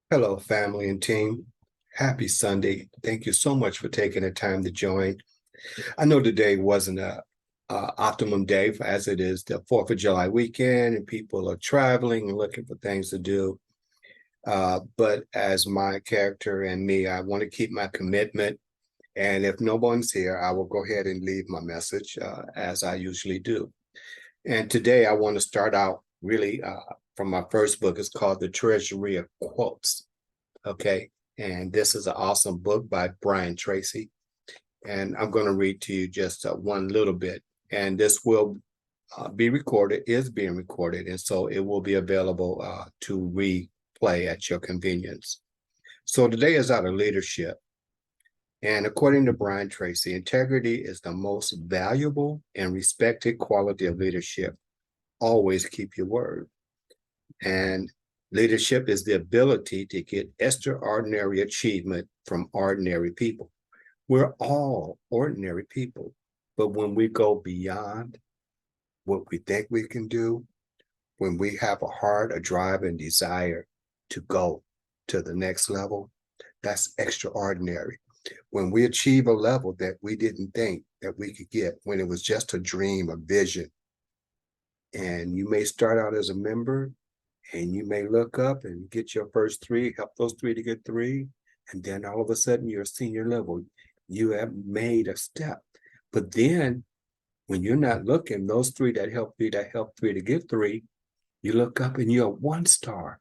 Hello, family and team. Happy Sunday. Thank you so much for taking the time to join. I know today wasn't a optimum day as it is the 4th of July weekend and people are traveling and looking for things to do. But as my character and me, I want to keep my commitment. And if no one's here, I will go ahead and leave my message as I usually do. And today I want to start out really from my first book. It's called The Treasury of Quotes. Okay. And this is an awesome book by Brian Tracy. And I'm going to read to you just one little bit. And this will be recorded, is being recorded. And so it will be available to replay at your convenience. So today is out of leadership. And according to Brian Tracy, integrity is the most valuable and respected quality of leadership. Always keep your word. And leadership is the ability to get extraordinary achievement from ordinary people. We're all ordinary people, but when we go beyond what we think we can do, when we have a heart, a drive, and desire to go to the next level, that's extraordinary. When we achieve a level that we didn't think that we could get, when it was just a dream, a vision, and you may start out as a member, and you may look up and get your first 3, help those 3 to get 3, and then all of a sudden you're a senior level. You have made a step. But then when you're not looking, those 3 that help 3 to get 3, you look up and you're a 1 star.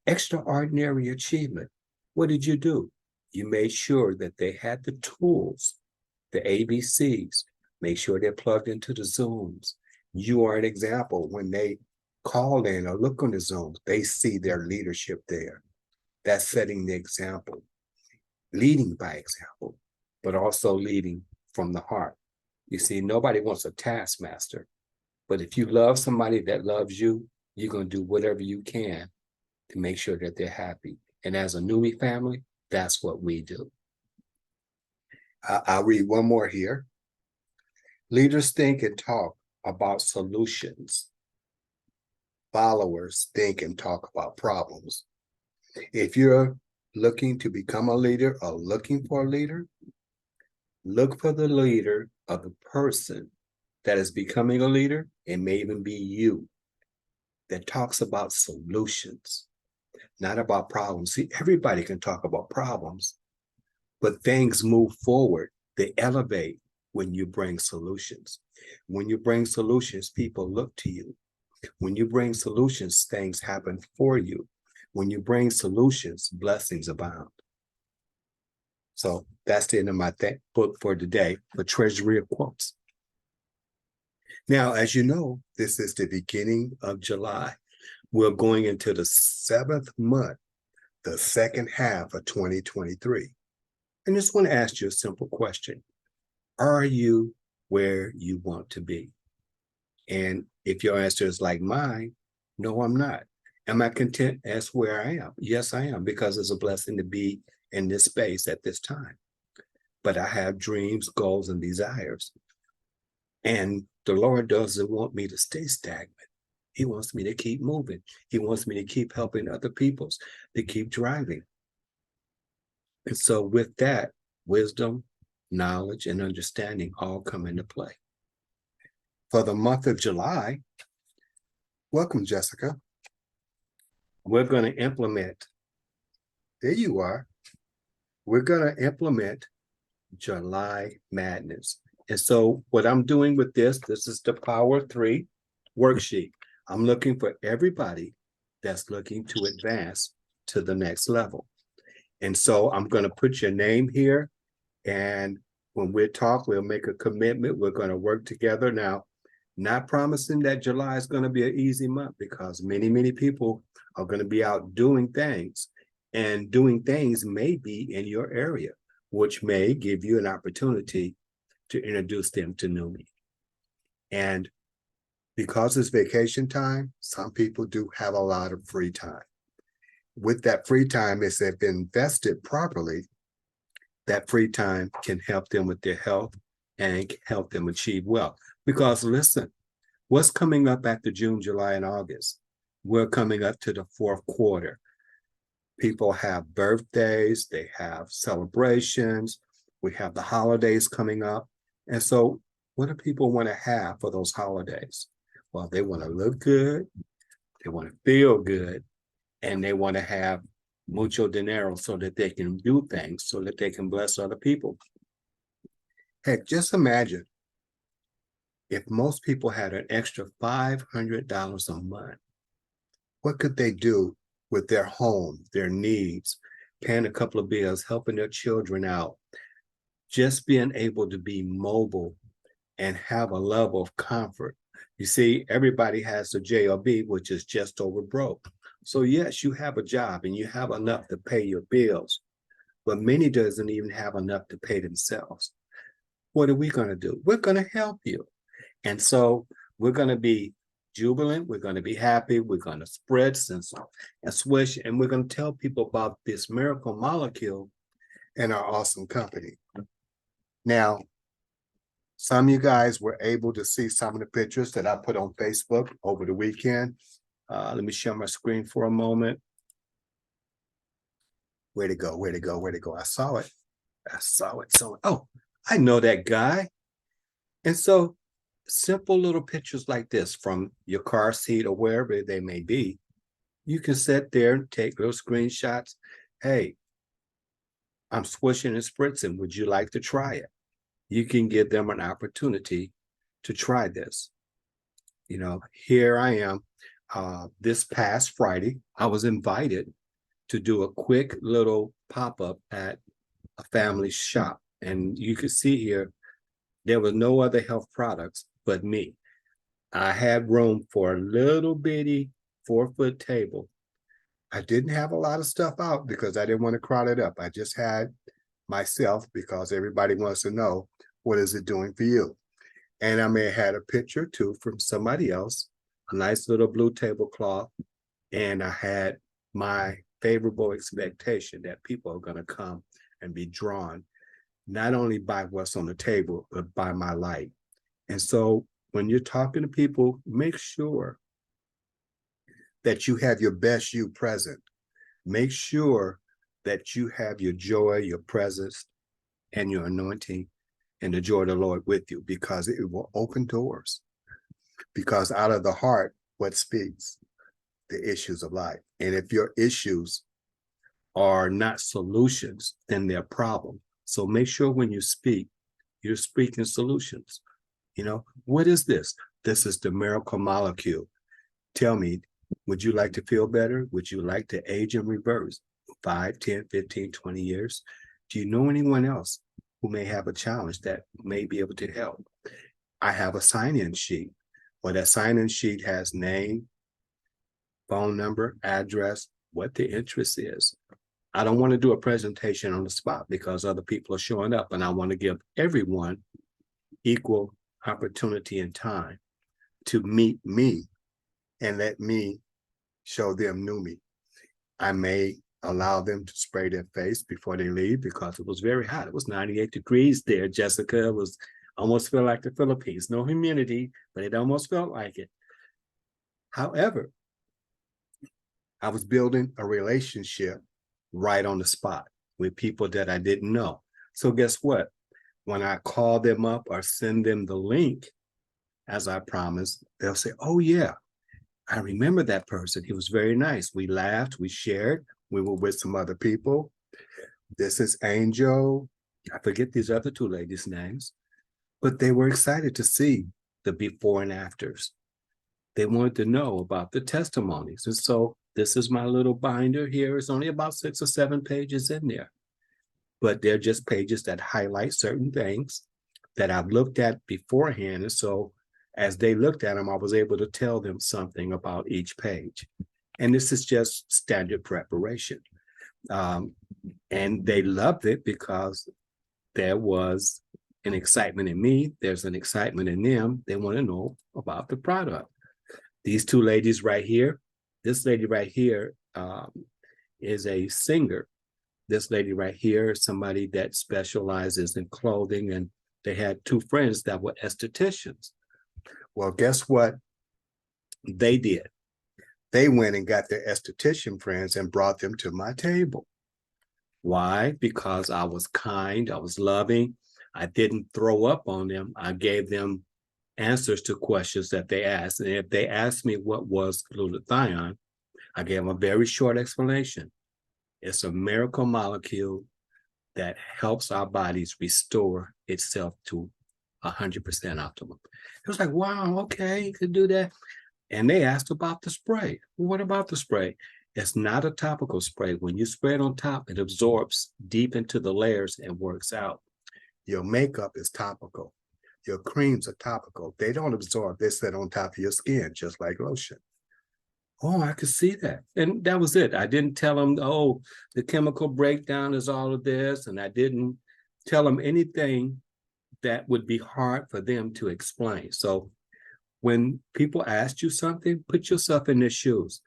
Extraordinary achievement. What did you do? You made sure that they had the tools, the ABCs, make sure they're plugged into the Zooms. You are an example. When they call in or look on the Zooms, they see their leadership there. That's setting the example, leading by example, but also leading from the heart. You see, nobody wants a taskmaster, but if you love somebody that loves you, you're going to do whatever you can to make sure that they're happy. And as a newbie family, that's what we do. I'll read one more here. Leaders think and talk about solutions. Followers think and talk about problems. If you're looking to become a leader or looking for a leader, look for the leader of the person that is becoming a leader, and may even be you, that talks about solutions, not about problems. See, everybody can talk about problems, but things move forward. They elevate when you bring solutions. When you bring solutions, people look to you. When you bring solutions, things happen for you. When you bring solutions, blessings abound. So that's the end of my book for today, The Treasury of Quotes. Now, as you know, this is the beginning of July. We're going into the 7th month, the second half of 2023. And just want to ask you a simple question. Are you where you want to be? And if your answer is like mine, no, I'm not. Am I content as where I am? Yes, I am, because it's a blessing to be in this space at this time. But I have dreams, goals, and desires. And the Lord doesn't want me to stay stagnant. He wants me to keep moving. He wants me to keep helping other people, to keep driving. And so with that, wisdom, knowledge, and understanding all come into play. For the month of July, welcome, Jessica. We're going to implement, there you are, we're going to implement July Madness. And so what I'm doing with this is the Power 3 worksheet. I'm looking for everybody that's looking to advance to the next level. And so I'm going to put your name here. And when we talk, we'll make a commitment. We're going to work together. Now, not promising that July is going to be an easy month, because many, many people are going to be out doing things. And doing things may be in your area, which may give you an opportunity to introduce them to me. And because it's vacation time, some people do have a lot of free time. With that free time, if they've been invested properly, that free time can help them with their health and help them achieve wealth. Because listen, What's coming up after June, July, and August? We're coming up to the fourth quarter. People have birthdays, they have celebrations, we have the holidays coming up. And so what do people want to have for those holidays? Well, they want to look good, they want to feel good, and they want to have mucho dinero so that they can do things, so that they can bless other people. Heck, just imagine if most people had an extra $500 a month, what could they do with their home, their needs, paying a couple of bills, helping their children out, just being able to be mobile and have a level of comfort. You see, everybody has a job, which is just over broke. So yes, you have a job and you have enough to pay your bills, but many doesn't even have enough to pay themselves. What are we going to do? We're going to help you. And so we're going to be jubilant, we're going to be happy, we're going to spread and swish, and we're going to tell people about this miracle molecule and our awesome company. Now, some of you guys were able to see some of the pictures that I put on Facebook over the weekend. Let me share my screen for a moment. Where'd it go? Where'd it go? Where'd it go? I saw it. So, oh, I know that guy. And so simple little pictures like this from your car seat or wherever they may be, you can sit there and take little screenshots. Hey, I'm swishing and spritzing. Would you like to try it? You can give them an opportunity to try this. You know, here I am. This past Friday, I was invited to do a quick little pop-up at a family shop. And you can see here, there was no other health products but me. I had room for a little bitty 4-foot table. I didn't have a lot of stuff out because I didn't want to crowd it up. I just had myself because everybody wants to know, what is it doing for you? And I may have had a picture too from somebody else, a nice little blue tablecloth. And I had my favorable expectation that people are going to come and be drawn, not only by what's on the table, but by my light. And so when you're talking to people, make sure that you have your best you present. Make sure that you have your joy, your presence, and your anointing and the joy of the Lord with you, because it will open doors. Because out of the heart, what speaks? The issues of life. And if your issues are not solutions, then they're problems. So make sure when you speak, you're speaking solutions. You know, what is this? This is the miracle molecule. Tell me, would you like to feel better? Would you like to age in reverse 5, 10, 15, 20 years? Do you know anyone else who may have a challenge that may be able to help? I have a sign-in sheet. Well, that sign-in sheet has name, phone number, address, what the interest is. I don't want to do a presentation on the spot because other people are showing up, and I want to give everyone equal opportunity and time to meet me and let me show them new me. I may allow them to spray their face before they leave because it was very hot. It was 98 degrees there, Jessica. It was almost felt like the Philippines. No humidity, but it almost felt like it. However, I was building a relationship right on the spot with people that I didn't know. So guess what? When I call them up or send them the link, as I promised, they'll say, oh yeah, I remember that person. He was very nice. We laughed, we shared, we were with some other people. This is Angel. I forget these other two ladies' names, but they were excited to see the before and afters. They wanted to know about the testimonies. And so this is my little binder here. It's only about 6 or 7 pages in there, but they're just pages that highlight certain things that I've looked at beforehand. And so as they looked at them, I was able to tell them something about each page. And this is just standard preparation. And they loved it because there was an excitement in me. There's an excitement in them. They want to know about the product. These two ladies right here, this lady right here is a singer. This lady right here is somebody that specializes in clothing, and they had 2 friends that were estheticians. Well, guess what they did? They went and got their esthetician friends and brought them to my table. Why? Because I was kind, I was loving, I didn't throw up on them. I gave them answers to questions that they asked. And if they asked me what was glutathione, I gave them a very short explanation. It's a miracle molecule that helps our bodies restore itself to 100% optimum. It was like, wow, okay, you could do that. And they asked about the spray. Well, what about the spray? It's not a topical spray. When you spray it on top, it absorbs deep into the layers and works out. Your makeup is topical. Your creams are topical. They don't absorb. They sit on top of your skin, just like lotion. Oh, I could see that. And that was it. I didn't tell them, oh, the chemical breakdown is all of this. And I didn't tell them anything that would be hard for them to explain. So when people ask you something, put yourself in their shoes.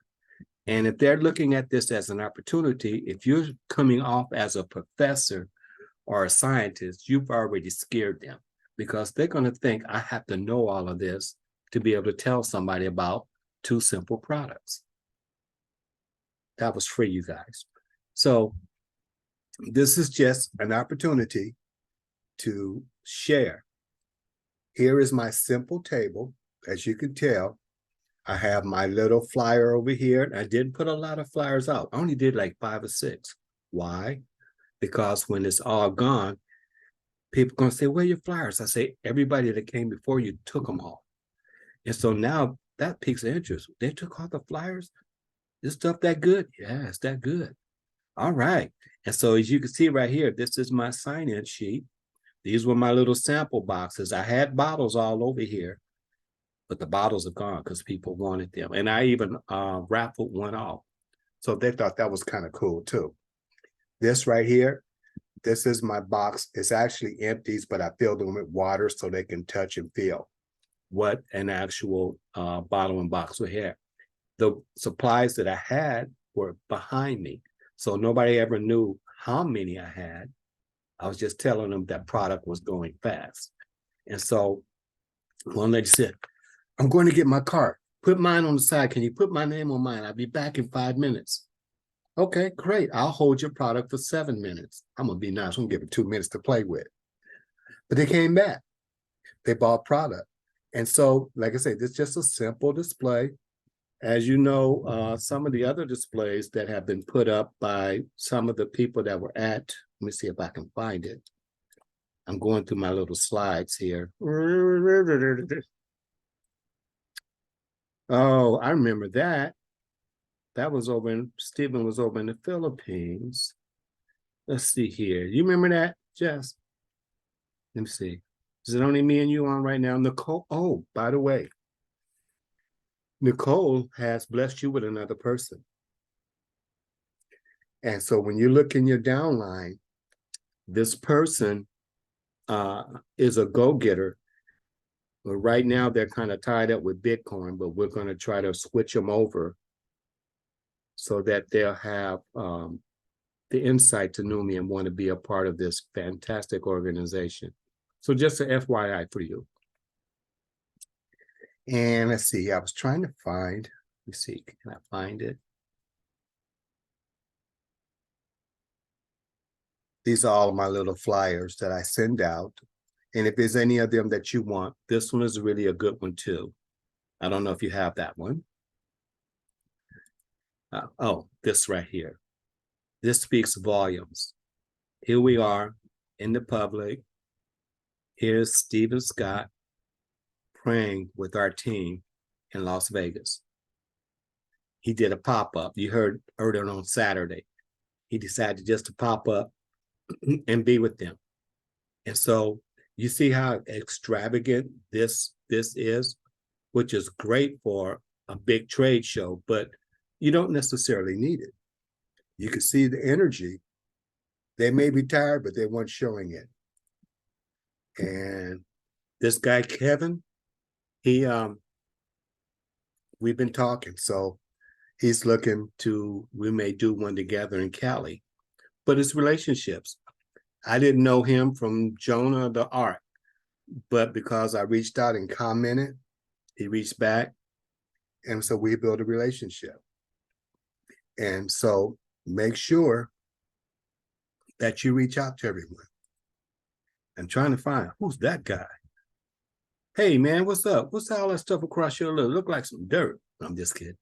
And if they're looking at this as an opportunity, if you're coming off as a professor or a scientist, you've already scared them, because they're going to think, I have to know all of this to be able to tell somebody about 2 simple products. That was free, you guys. So this is just an opportunity to share. Here is my simple table. As you can tell, I have my little flyer over here. I didn't put a lot of flyers out. I only did like 5 or 6. Why? Because when it's all gone, people are going to say, where are your flyers? I say, everybody that came before you took them all. And so now that piques interest. They took all the flyers? This stuff that good? Yeah, it's that good. All right. And so as you can see right here, this is my sign-in sheet. These were my little sample boxes. I had bottles all over here, but the bottles are gone because people wanted them. And I even raffled one off. So they thought that was kind of cool too. This right here, this is my box. It's actually empty, but I filled them with water so they can touch and feel what an actual bottle and box would have. The supplies that I had were behind me. So nobody ever knew how many I had. I was just telling them that product was going fast. And so one lady said, I'm going to get my cart. Put mine on the side. Can you put my name on mine? I'll be back in 5 minutes. Okay, great. I'll hold your product for 7 minutes. I'm going to be nice. I'm going to give it 2 minutes to play with. But they came back. They bought product. And so, like I said, it's just a simple display. As you know, some of the other displays that have been put up by some of the people that were at, let me see if I can find it. I'm going through my little slides here. Oh, I remember that. That was over in, Stephen was over in the Philippines. Let's see here. You remember that, Jess? Let me see. Is it only me and you on right now? Nicole, oh, by the way, Nicole has blessed you with another person. And so when you look in your downline, this person is a go-getter. But right now they're kind of tied up with Bitcoin, but we're going to try to switch them over so that they'll have the insight to know me and want to be a part of this fantastic organization. So just an FYI for you. And let's see, I was trying to find, let me see, can I find it? These are all of my little flyers that I send out. And if there's any of them that you want, this one is really a good one too. I don't know if you have that one. Oh, this right here. This speaks volumes. Here we are in the public. Here's Stephen Scott praying with our team in Las Vegas. He did a pop-up. You heard it on Saturday. He decided just to pop up and be with them. And so you see how extravagant this is, which is great for a big trade show, but you don't necessarily need it. You can see the energy. They may be tired, but they weren't showing it. And this guy, Kevin, we've been talking. So he's looking to, we may do one together in Cali, but it's relationships. I didn't know him from Jonah the Ark, but because I reached out and commented, He reached back. And so we built a relationship. And so make sure that you reach out to everyone. I'm trying to find who's that guy. Hey man, what's up? What's all that stuff across your lip? Look like some dirt. I'm just kidding.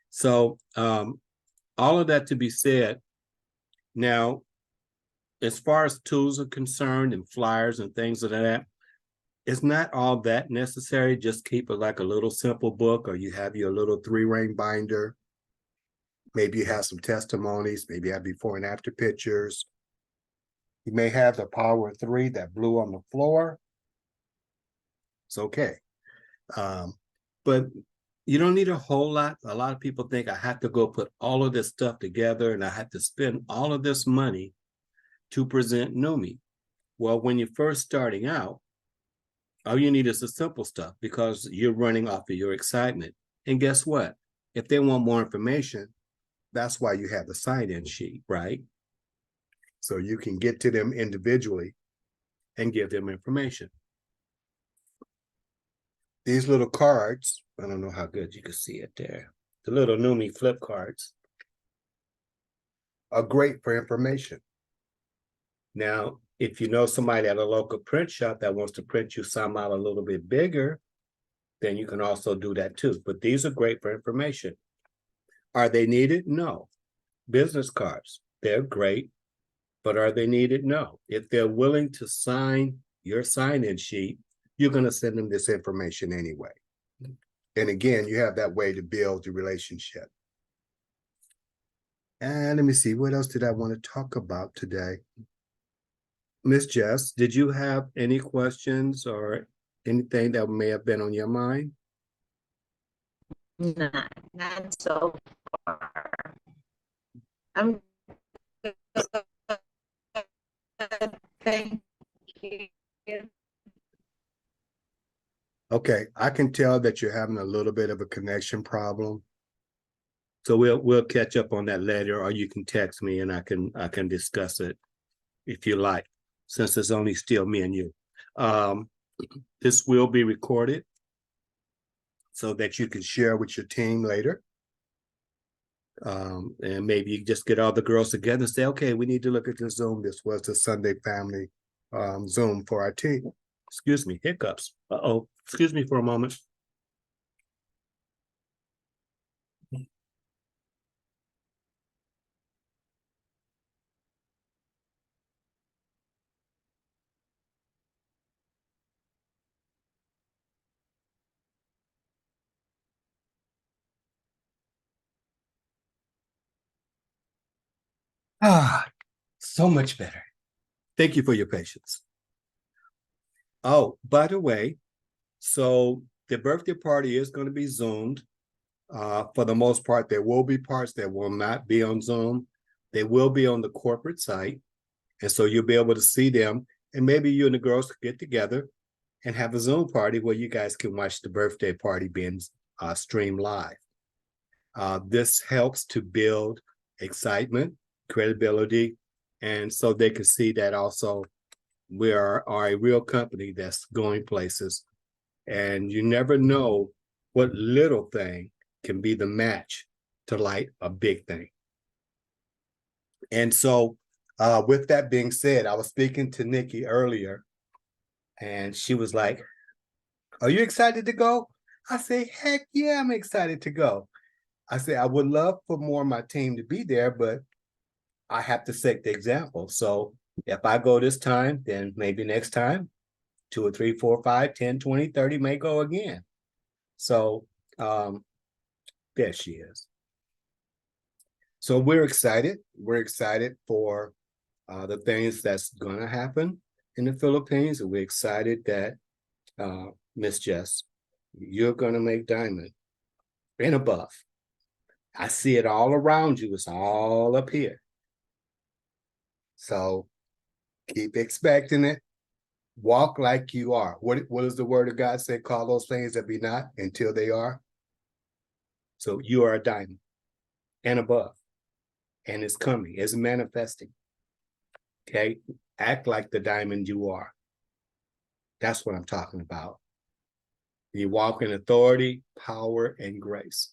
So all of that to be said, now, as far as tools are concerned and flyers and things of that, it's not all that necessary. Just keep it like a little simple book, or you have your little 3-ring binder. Maybe you have some testimonies, maybe you have before and after pictures. You may have the power of 3 that blew on the floor. It's okay. But you don't need a whole lot. A lot of people think I have to go put all of this stuff together and I have to spend all of this money to present Numi. Well, when you're first starting out, all you need is the simple stuff because you're running off of your excitement. And guess what? If they want more information, that's why you have the sign-in sheet, right? So you can get to them individually and give them information. These little cards, I don't know how good you can see it there. The little Numi flip cards are great for information. Now, if you know somebody at a local print shop that wants to print you some out a little bit bigger, then you can also do that too. But these are great for information. Are they needed? No. Business cards, they're great, but are they needed? No. If they're willing to sign your sign-in sheet, you're going to send them this information anyway. And again, you have that way to build the relationship. And let me see, what else did I want to talk about today? Miss Jess, did you have any questions or anything that may have been on your mind? Not so far. I'm good. Thank you. Okay, I can tell that you're having a little bit of a connection problem. So we'll catch up on that later, or you can text me and I can discuss it if you like, since it's only still me and you. This will be recorded so that you can share with your team later. And maybe you just get all the girls together and say, okay, we need to look at this Zoom. This was the Sunday family Zoom for our team. Excuse me, hiccups. Uh-oh, excuse me for a moment. Ah, so much better. Thank you for your patience. Oh, by the way, so the birthday party is going to be Zoomed. For the most part, there will be parts that will not be on Zoom. They will be on the corporate site. And so you'll be able to see them. And maybe you and the girls could get together and have a Zoom party where you guys can watch the birthday party being streamed live. This helps to build excitement, credibility, and so they can see that also we are a real company that's going places. And you never know what little thing can be the match to light a big thing. And so with that being said, I was speaking to Nikki earlier and she was like, are you excited to go? I say, heck yeah, I'm excited to go. I say, I would love for more of my team to be there, but I have to set the example. So if I go this time, then maybe next time, 2 or 3, 4, 5, 10, 20, 30 may go again. So there she is. So we're excited. We're excited for the things that's going to happen in the Philippines. And we're excited that, Miss Jess, you're going to make diamond and above. I see it all around you. It's all up here. So keep expecting it. Walk like you are. What does the word of God say? Call those things that be not until they are. So you are a diamond and above. And it's coming. It's manifesting. Okay? Act like the diamond you are. That's what I'm talking about. You walk in authority, power, and grace.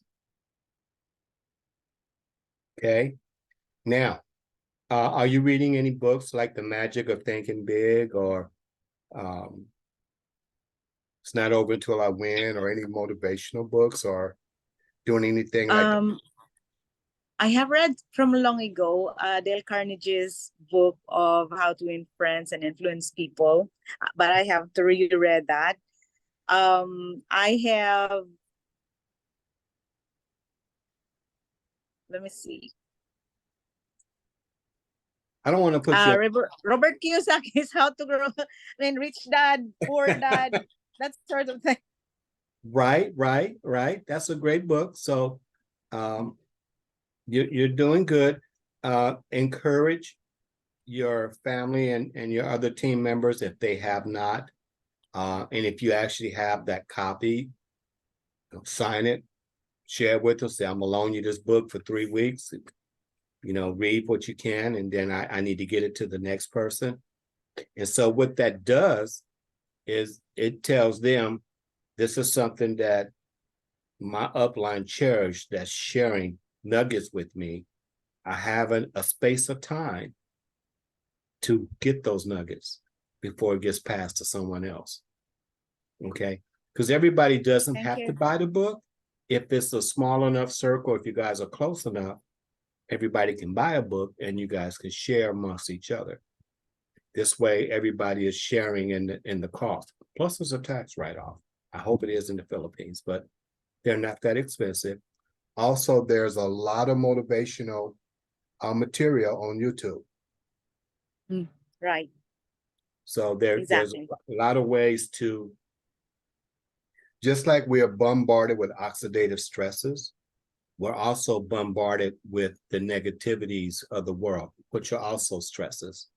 Okay. Now, are you reading any books like The Magic of Thinking Big or It's Not Over Until I Win, or any motivational books, or doing anything like that? I have read from long ago Dale Carnegie's book of How to Win Friends and Influence People, but I have to reread that. I have, let me see. I don't want to put you. Robert Kiyosaki's How to Grow, Rich Dad, Poor Dad, that sort of thing. Right. That's a great book. So you're doing good. Encourage your family and your other team members if they have not. And if you actually have that copy, sign it, share it with them, say, I'm gonna loan you this book for 3 weeks. Read what you can, and then I need to get it to the next person. And so what that does is it tells them, this is something that my upline cherished, that's sharing nuggets with me. I have a space of time to get those nuggets before it gets passed to someone else. Okay? Because everybody doesn't have to buy the book. If it's a small enough circle, if you guys are close enough, everybody can buy a book and you guys can share amongst each other. This way, everybody is sharing in the cost. Plus, there's a tax write-off. I hope it is in the Philippines, but they're not that expensive. Also, there's a lot of motivational material on YouTube. Right. So there's a lot of ways to, just like we are bombarded with oxidative stresses, we're also bombarded with the negativities of the world, which are also stresses.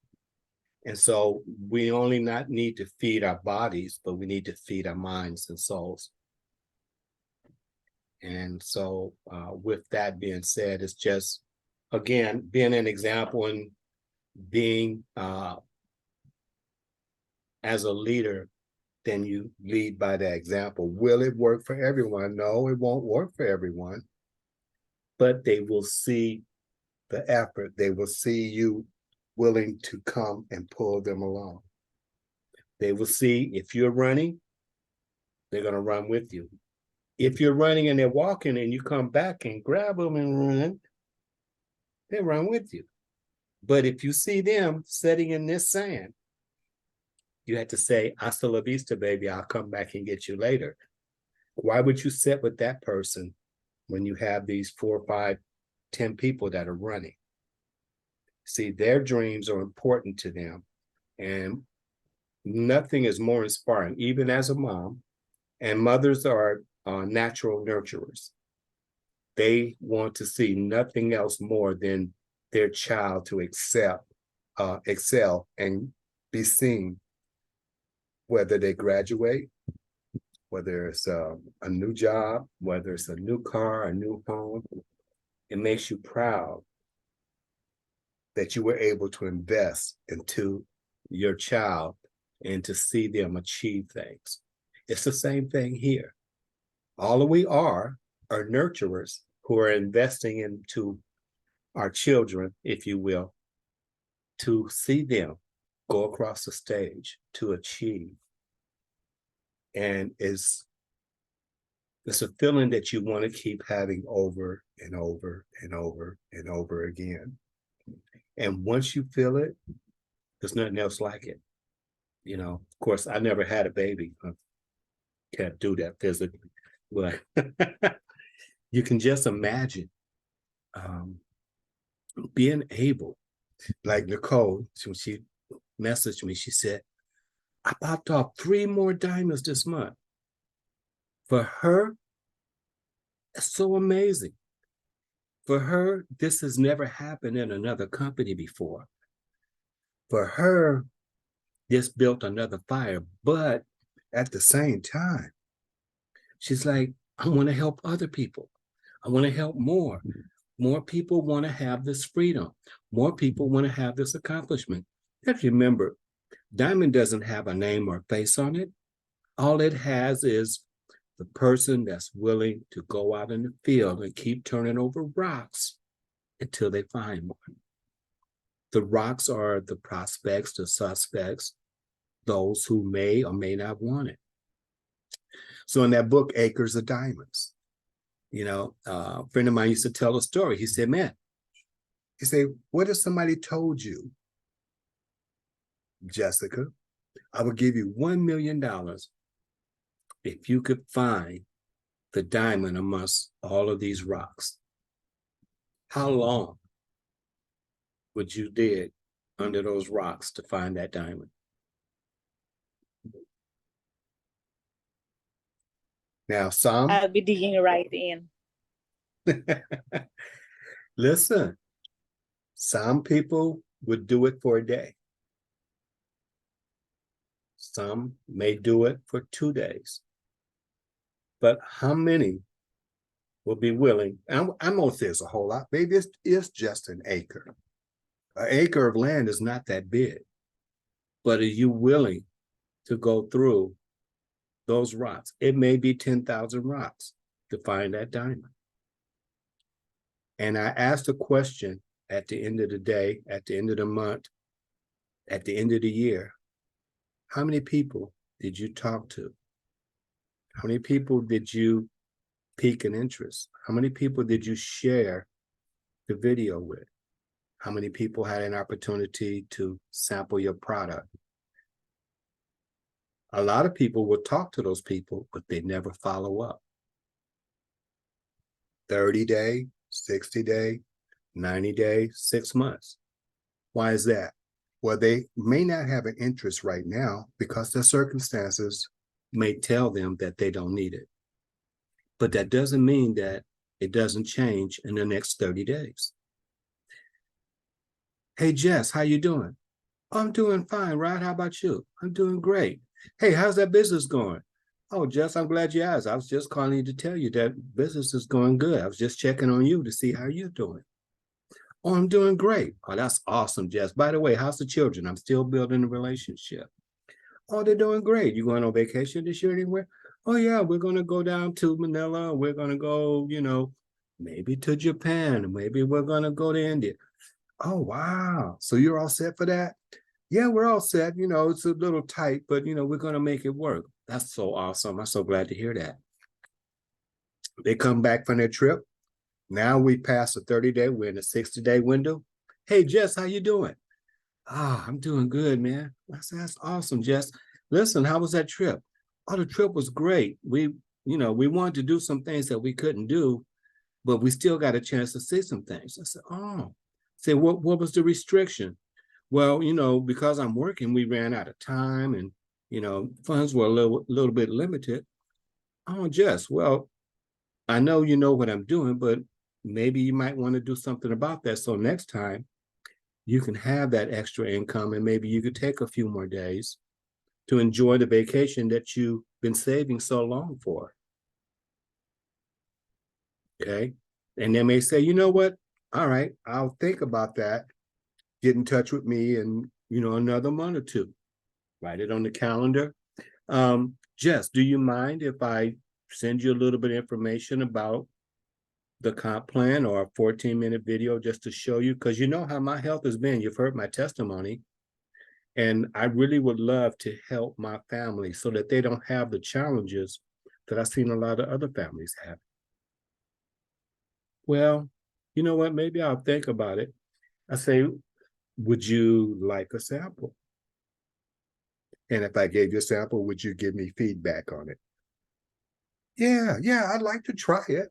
And so we only not need to feed our bodies, but we need to feed our minds and souls. And so with that being said, it's just, again, being an example and being as a leader, then you lead by that example. Will it work for everyone? No, it won't work for everyone. But they will see the effort. They will see you willing to come and pull them along. They will see if you're running, they're going to run with you. If you're running and they're walking and you come back and grab them and run, they run with you. But if you see them sitting in this sand, you have to say, hasta la vista, baby, I'll come back and get you later. Why would you sit with that person when you have these 4, 5, 10 people that are running? See, their dreams are important to them. And nothing is more inspiring, even as a mom. And mothers are natural nurturers. They want to see nothing else more than their child to excel and be seen, whether they graduate, whether it's a new job, whether it's a new car, a new home. It makes you proud that you were able to invest into your child and to see them achieve things. It's the same thing here. All we are nurturers who are investing into our children, if you will, to see them go across the stage to achieve. And it's a feeling that you want to keep having over and over and over and over again. And once you feel it, there's nothing else like it. Of course, I never had a baby. I can't do that physically. But you can just imagine being able, like Nicole, when she messaged me, she said, I popped off 3 more diamonds this month. For her, it's so amazing. For her, this has never happened in another company before. For her, this built another fire. But at the same time, she's like, I want to help other people. I want to help more. More people want to have this freedom. More people want to have this accomplishment. You have to remember, diamond doesn't have a name or face on it. All it has is the person that's willing to go out in the field and keep turning over rocks until they find one. The rocks are the prospects, the suspects, those who may or may not want it. So in that book, Acres of Diamonds, a friend of mine used to tell a story. He said, man, what if somebody told you, Jessica, I would give you $1 million if you could find the diamond amongst all of these rocks. How long would you dig under those rocks to find that diamond? Now, some I'll be digging right in. listen, some people would do it for a day. Some may do it for 2 days. But how many will be willing? I'm gonna say it's a whole lot. Maybe it's just an acre. An acre of land is not that big. But are you willing to go through those rocks? It may be 10,000 rocks to find that diamond. And I asked a question at the end of the day, at the end of the month, at the end of the year. How many people did you talk to? How many people did you pique an interest? How many people did you share the video with? How many people had an opportunity to sample your product? A lot of people will talk to those people, but they never follow up. 30-day, 60-day, 90-day, 6 months. Why is that? Well, they may not have an interest right now because their circumstances may tell them that they don't need it. But that doesn't mean that it doesn't change in the next 30 days. Hey, Jess, how you doing? Oh, I'm doing fine, Rod. How about you? I'm doing great. Hey, how's that business going? Oh, Jess, I'm glad you asked. I was just calling you to tell you that business is going good. I was just checking on you to see how you're doing. Oh, I'm doing great. Oh, that's awesome, Jess. By the way, how's the children? I'm still building a relationship. Oh, they're doing great. You going on vacation this year anywhere? Oh, yeah, we're going to go down to Manila. We're going to go, maybe to Japan. Maybe we're going to go to India. Oh, wow. So you're all set for that? Yeah, we're all set. It's a little tight, but, we're going to make it work. That's so awesome. I'm so glad to hear that. They come back from their trip. Now we passed the 30-day. We're in the 60-day window. Hey, Jess, how you doing? I'm doing good, man. That's awesome, Jess. Listen, how was that trip? Oh, the trip was great. We wanted to do some things that we couldn't do, but we still got a chance to see some things. I said, oh. Say, what was the restriction? Well, because I'm working, we ran out of time and, funds were a little bit limited. Oh, Jess, well, I know you know what I'm doing, but maybe you might want to do something about that. So next time you can have that extra income and maybe you could take a few more days to enjoy the vacation that you've been saving so long for. Okay. And they may say, you know what? All right, I'll think about that. Get in touch with me in, another month or two. Write it on the calendar. Jess, do you mind if I send you a little bit of information about the comp plan or a 14-minute video just to show you? Because you know how my health has been. You've heard my testimony. And I really would love to help my family so that they don't have the challenges that I've seen a lot of other families have. Well, you know what? Maybe I'll think about it. I say, would you like a sample? And if I gave you a sample, would you give me feedback on it? Yeah, I'd like to try it.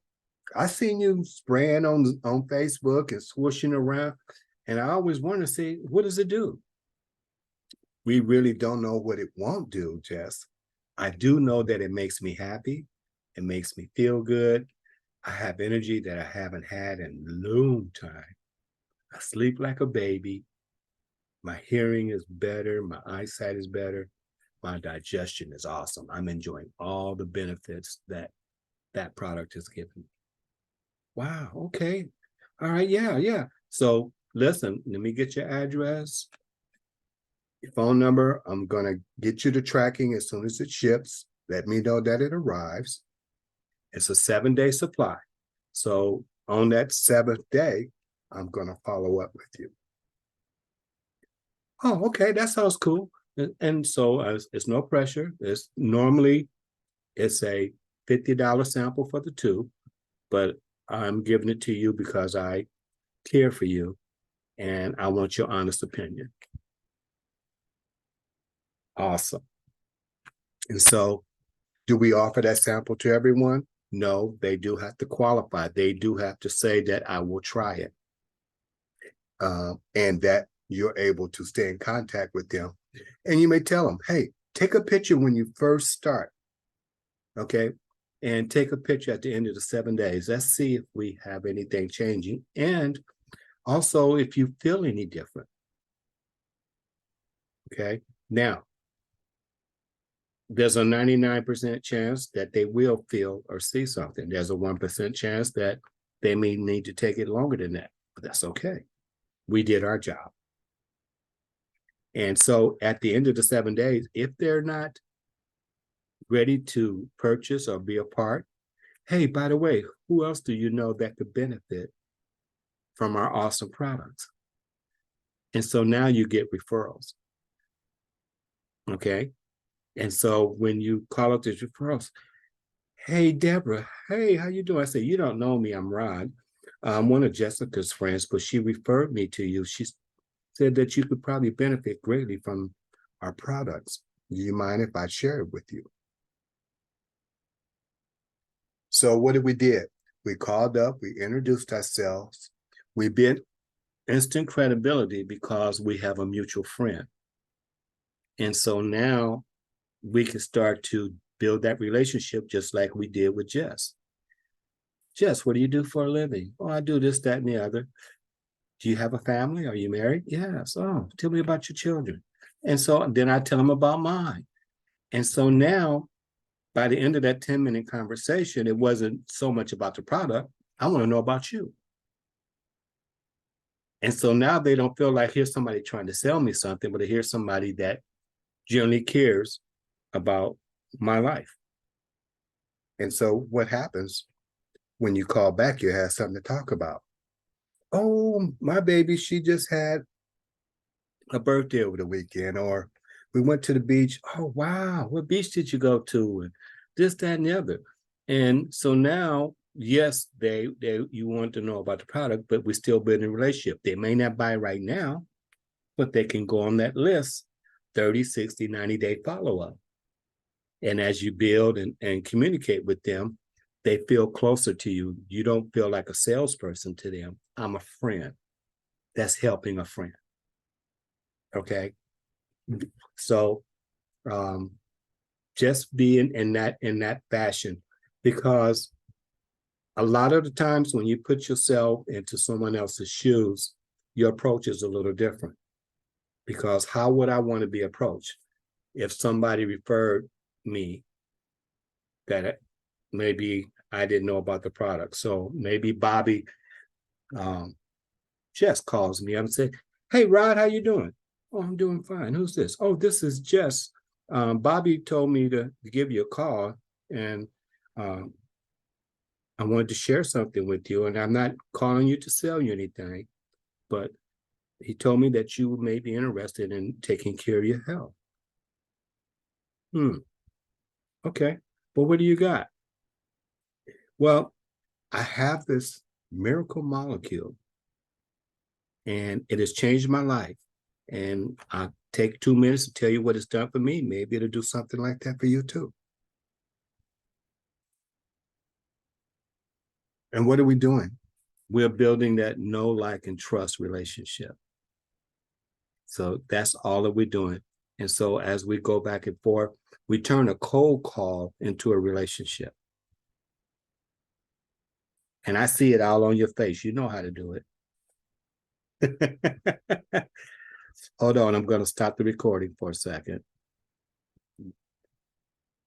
I seen you spraying on Facebook and swooshing around, and I always want to see, what does it do? We really don't know what it won't do, Jess. I do know that it makes me happy. It makes me feel good. I have energy that I haven't had in a long time. I sleep like a baby. My hearing is better. My eyesight is better. My digestion is awesome. I'm enjoying all the benefits that that product has given me. Wow, okay. All right, yeah. So listen, let me get your address, your phone number. I'm going to get you the tracking as soon as it ships. Let me know that it arrives. It's a 7-day supply. So on that 7th day, I'm going to follow up with you. Oh, okay, that sounds cool. And so it's no pressure. It's normally it's a $50 sample for the 2, but I'm giving it to you because I care for you and I want your honest opinion. Awesome. And so do we offer that sample to everyone? No, they do have to qualify. They do have to say that I will try it. And that you're able to stay in contact with them. And you may tell them, hey, take a picture when you first start. Okay. And take a picture at the end of the 7 days. Let's see if we have anything changing. And also if you feel any different. Okay. Now, there's a 99% chance that they will feel or see something. There's a 1% chance that they may need to take it longer than that, but that's okay. We did our job. And so at the end of the 7 days, if they're not ready to purchase or be a part, hey, by the way, who else do you know that could benefit from our awesome products? And so now you get referrals. Okay. And so when you call up these referrals, hey, Deborah, hey, how you doing? I say, you don't know me, I'm Rod. I'm one of Jessica's friends, but she referred me to you. She said that you could probably benefit greatly from our products. Do you mind if I share it with you? So what did we did? We called up, we introduced ourselves. We built instant credibility because we have a mutual friend. And so now we can start to build that relationship just like we did with Jess. Jess, what do you do for a living? Oh, I do this, that, and the other. Do you have a family? Are you married? Yes. Oh, tell me about your children. And so then I tell them about mine. And so now, by the end of that 10-minute conversation, it wasn't so much about the product. I want to know about you. And so now they don't feel like here's somebody trying to sell me something, but here's somebody that generally cares about my life. And so what happens when you call back, you have something to talk about. Oh, my baby, she just had a birthday over the weekend, or we went to the beach. Oh, wow, what beach did you go to? And this, that, and the other. And so now, yes, you want to know about the product, but we're still building a relationship. They may not buy right now, but they can go on that list, 30, 60, 90-day follow-up. And as you build and communicate with them, they feel closer to you. You don't feel like a salesperson to them. I'm a friend that's helping a friend. Okay. So just being in that fashion, because a lot of the times when you put yourself into someone else's shoes, your approach is a little different. Because how would I want to be approached if somebody referred me that maybe I didn't know about the product? So maybe Bobby Jess calls me. I'm saying, hey, Rod, how you doing? Oh, I'm doing fine. Who's this? Oh, this is Jess. Bobby told me to give you a call, and I wanted to share something with you. And I'm not calling you to sell you anything, but he told me that you may be interested in taking care of your health. Okay. Well, what do you got? Well, I have this miracle molecule, and it has changed my life. And I'll take 2 minutes to tell you what it's done for me. Maybe it'll do something like that for you too. And what are we doing? We're building that know, like, and trust relationship. So that's all that we're doing. And so as we go back and forth, we turn a cold call into a relationship. And I see it all on your face. You know how to do it. Hold on, I'm going to stop the recording for a second.